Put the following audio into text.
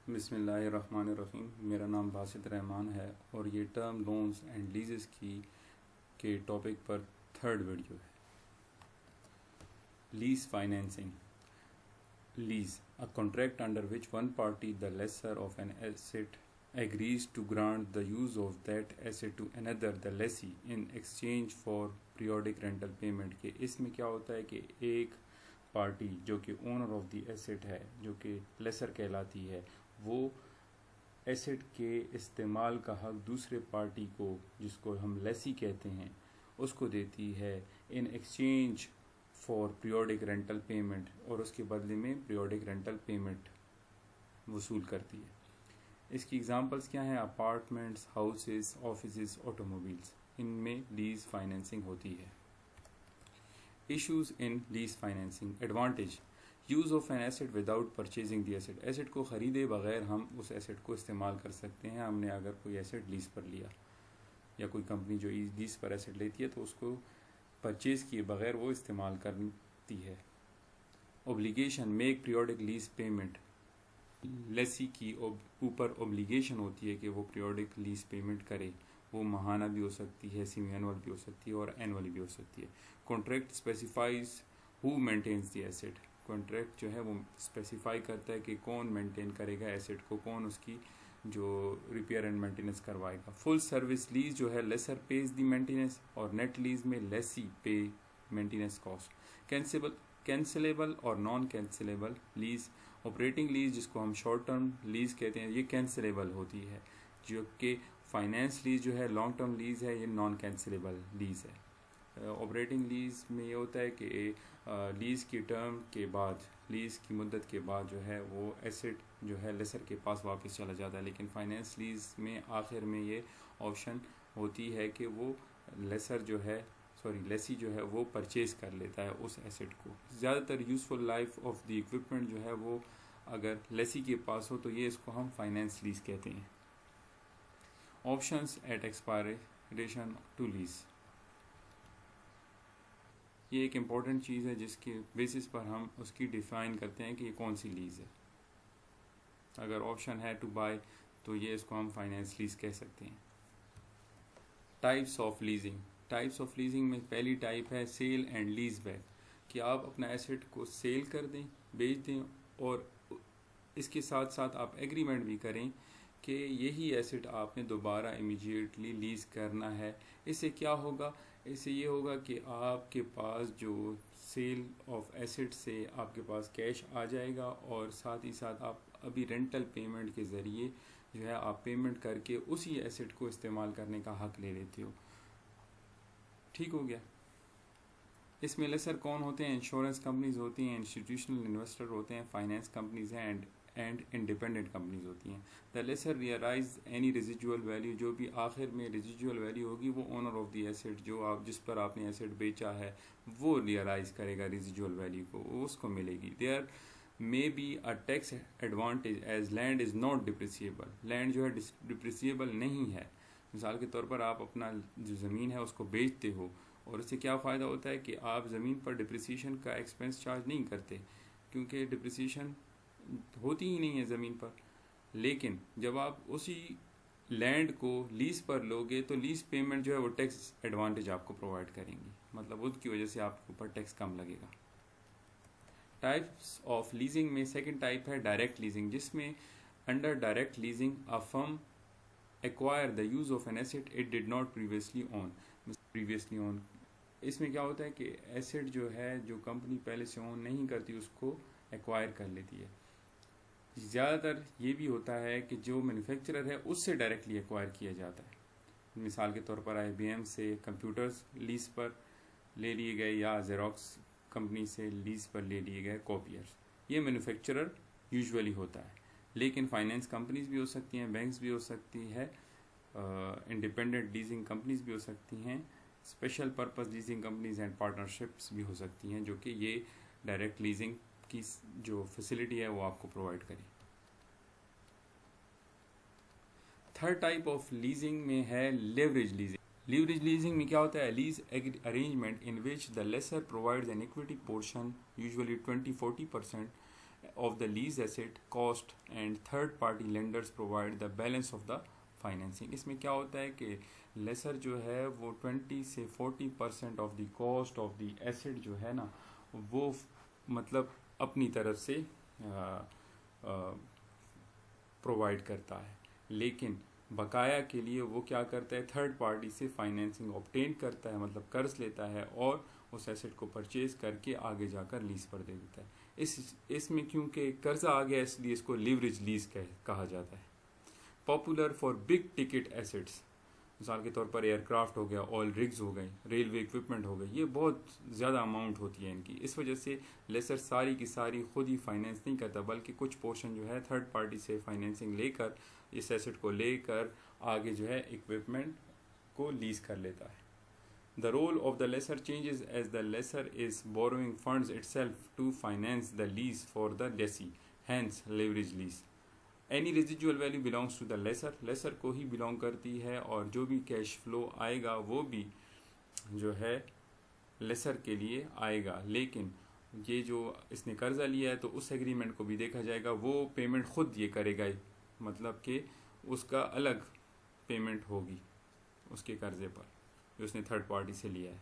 بسم اللہ الرحمن الرحیم. میرا نام باسط رحمان ہے اور یہ ٹرم لونز اینڈ لیزز کے ٹاپک پر تھرڈ ویڈیو ہے. Lease financing. Lease a contract under which one party, the lessor of an asset, agrees to grant the use of that asset to another, the lessee, in exchange for periodic rental payment. کہ اس میں کیا ہوتا ہے کہ ایک party جو کہ owner of the asset ہے، جو کہ لیسر کہلاتی ہے، وہ ایسٹ کے استعمال کا حق دوسرے پارٹی کو، جس کو ہم لیسی کہتے ہیں، اس کو دیتی ہے in exchange for periodic rental payment, اور اس کے بدلے میں پیریوڈک رینٹل پیمنٹ وصول کرتی ہے. اس کی ایگزامپلس کیا ہیں؟ Apartments, houses, offices, automobiles. ان میں لیز فائنینسنگ ہوتی ہے. Issues in lease financing. Advantage: use of an asset without purchasing the asset. Asset کو خریدے بغیر ہم اس ایسٹ کو استعمال کر سکتے ہیں. ہم نے اگر کوئی ایسٹ لیز پر لیا، یا کوئی کمپنی جو لیز پر ایسٹ لیتی ہے تو اس کو پرچیز کیے بغیر وہ استعمال کرتی ہے. Obligation: make periodic lease payment. Lessee کی اوپر اوبلیگیشن ہوتی ہے کہ وہ پیریوڈک لیز پیمنٹ کرے. وہ ماہانہ بھی ہو سکتی ہے، سیمی اینول بھی ہو سکتی ہے، اور اینولی بھی ہو سکتی ہے. Contract specifies who maintains the asset. Contract جو ہے وہ اسپیسیفائی کرتا ہے کہ کون مینٹین کرے گا ایسٹ کو، کون اس کی جو ریپیئر اینڈ مینٹیننس کروائے گا. فل سروس لیز جو ہے لیسر پیز دی مینٹیننس، اور نیٹ لیز میں لیسی پے مینٹیننس کاسٹ. کینسلیبل اور نان کینسلیبل لیز. آپریٹنگ لیز جس کو ہم شارٹ ٹرم لیز کہتے ہیں، یہ کینسلیبل ہوتی ہے، جو کہ فائنینس لیز جو ہے لانگ ٹرم لیز ہے، یہ نان کینسلیبل لیز ہے. آپریٹنگ لیز میں یہ ہوتا ہے کہ لیز کی ٹرم کے بعد، لیز کی مدت کے بعد جو ہے وہ ایسٹ جو ہے لیسر کے پاس واپس چلا جاتا ہے. لیکن فائنینس لیز میں آخر میں یہ آپشن ہوتی ہے کہ وہ لیسی جو ہے وہ پرچیز کر لیتا ہے اس ایسٹ کو. زیادہ تر useful life of the equipment جو ہے وہ اگر لیسی کے پاس ہو تو یہ اس کو ہم فائنینس لیز کہتے ہیں. Options at expiration to lease. یہ ایک امپورٹنٹ چیز ہے جس کے بیسس پر ہم اس کی ڈیفائن کرتے ہیں کہ یہ کون سی لیز ہے. اگر آپشن ہے ٹو بائی تو یہ اس کو ہم فائنینس لیز کہہ سکتے ہیں. Types of leasing. Types of leasing میں پہلی ٹائپ ہے سیل اینڈ لیز بیک، کہ آپ اپنا ایسٹ کو سیل کر دیں، بیچ دیں، اور اس کے ساتھ ساتھ آپ ایگریمنٹ بھی کریں کہ یہی ایسٹ آپ نے دوبارہ امیجیٹلی لیز کرنا ہے. اس سے کیا ہوگا؟ اس سے یہ ہوگا کہ آپ کے پاس جو سیل آف ایسٹ سے آپ کے پاس کیش آ جائے گا، اور ساتھ ہی ساتھ آپ ابھی رینٹل پیمنٹ کے ذریعے جو ہے آپ پیمنٹ کر کے اسی ایسٹ کو استعمال کرنے کا حق لے لیتے ہو. ٹھیک ہو گیا. اس میں لیسر کون ہوتے ہیں؟ انشورنس کمپنیز ہوتی ہیں، انسٹیٹیوشنل انویسٹر ہوتے ہیں، فائنینس کمپنیز ہیں، اینڈ انڈیپینڈنٹ کمپنیز ہوتی ہیں. The lessor realise any residual value. جو بھی آخر میں ریزیجول ویلیو ہوگی وہ اونر آف دی ایسٹ، جس پر آپ نے ایسٹ بیچا ہے، وہ ریئلائز کرے گا ریزیجول ویلیو کو، اس کو ملے گی. There may be a tax advantage as land is not depreciable. Land جو ہے ڈپریسیبل نہیں ہے. مثال کے طور پر آپ اپنا جو زمین ہے اس کو بیچتے ہو، اور اس سے کیا فائدہ ہوتا ہے کہ آپ زمین پر ڈپریسیشن کا ایکسپنس چارج نہیں کرتے، کیونکہ ڈپریسیشن ہوتی ہی نہیں ہے زمین پر. لیکن جب آپ اسی لینڈ کو لیز پر لوگے تو لیز پیمنٹ جو ہے وہ ٹیکس ایڈوانٹیج آپ کو پرووائڈ کریں گی، مطلب اس کی وجہ سے آپ کے اوپر ٹیکس کم لگے گا. ٹائپس آف لیزنگ میں سیکنڈ ٹائپ ہے ڈائریکٹ لیزنگ، جس میں under direct leasing a firm acquire the use of an asset it did not previously own. اس میں کیا ہوتا ہے کہ ایسٹ جو ہے جو کمپنی پہلے سے اون نہیں کرتی اس کو ایکوائر کر لیتی ہے. زیادہ تر یہ بھی ہوتا ہے کہ جو مینوفیکچرر ہے اس سے ڈائریکٹلی ایکوائر کیا جاتا ہے. مثال کے طور پر IBM سے کمپیوٹرز لیز پر لے لیے گئے، یا زیروکس کمپنی سے لیز پر لے لیے گئے کاپیئرز. یہ مینوفیکچرر یوزولی ہوتا ہے. لیکن فائنینس کمپنیز بھی ہو سکتی ہیں، بینکس بھی ہو سکتی ہے، انڈیپینڈنٹ لیزنگ کمپنیز بھی ہو سکتی ہیں، special purpose leasing companies and partnerships بھی ہو سکتی ہیں، جو کہ یہ ڈائریکٹ لیزنگ کی جو فیسلٹی ہے وہ آپ کو پرووائڈ کرے. تھرڈ ٹائپ آف لیزنگ میں ہے لیوریج لیزنگ. لیوریج لیزنگ میں کیا ہوتا ہے؟ Lease arrangement in which the lessor provides an equity portion usually 20-40% of the lease asset cost and third party lenders provide the balance of the financing. اس میں کیا ہوتا ہے کہ لیسر جو ہے وہ 20 سے 40% of the cost of the asset جو ہے نا وہ مطلب اپنی طرف سے پرووائڈ کرتا ہے، لیکن بقایا کے لیے وہ کیا کرتا ہے تھرڈ پارٹی سے فائنینسنگ آبٹین کرتا ہے، مطلب قرض لیتا ہے اور اس ایسٹ کو پرچیز کر کے آگے جا کر لیز پر دے دیتا ہے۔ اس میں کیونکہ قرضہ آ گیا اس لیے اس کو لیوریج لیز کہا جاتا ہے۔ Popular for big ticket assets, مثال کے طور پر ایئر کرافٹ ہو گیا، آئل رگز ہو گئی، ریلوے اکوپمنٹ ہو گئی، یہ بہت زیادہ اماؤنٹ ہوتی ہے ان کی، اس وجہ سے لیسر ساری کی ساری خود ہی فائنینس نہیں کرتا بلکہ کچھ پورشن جو ہے تھرڈ پارٹی سے فائنینسنگ لے کر اس ایسٹ کو لے کر آگے جو ہے اکوپمنٹ کو لیز کر لیتا ہے۔ The role of the lessor changes as the lessor is borrowing funds itself to finance the lease for the lessee, hence leverage lease. Any residual value belongs to the lessor. Lessor کو ہی belong کرتی ہے اور جو بھی cash flow آئے گا وہ بھی جو ہے لیسر کے لیے آئے گا، لیکن یہ جو اس نے قرضہ لیا ہے تو اس ایگریمنٹ کو بھی دیکھا جائے گا، وہ پیمنٹ خود یہ کرے گا، مطلب کہ اس کا الگ پیمنٹ ہوگی اس کے قرضے پر جو اس نے تھرڈ پارٹی سے لیا ہے۔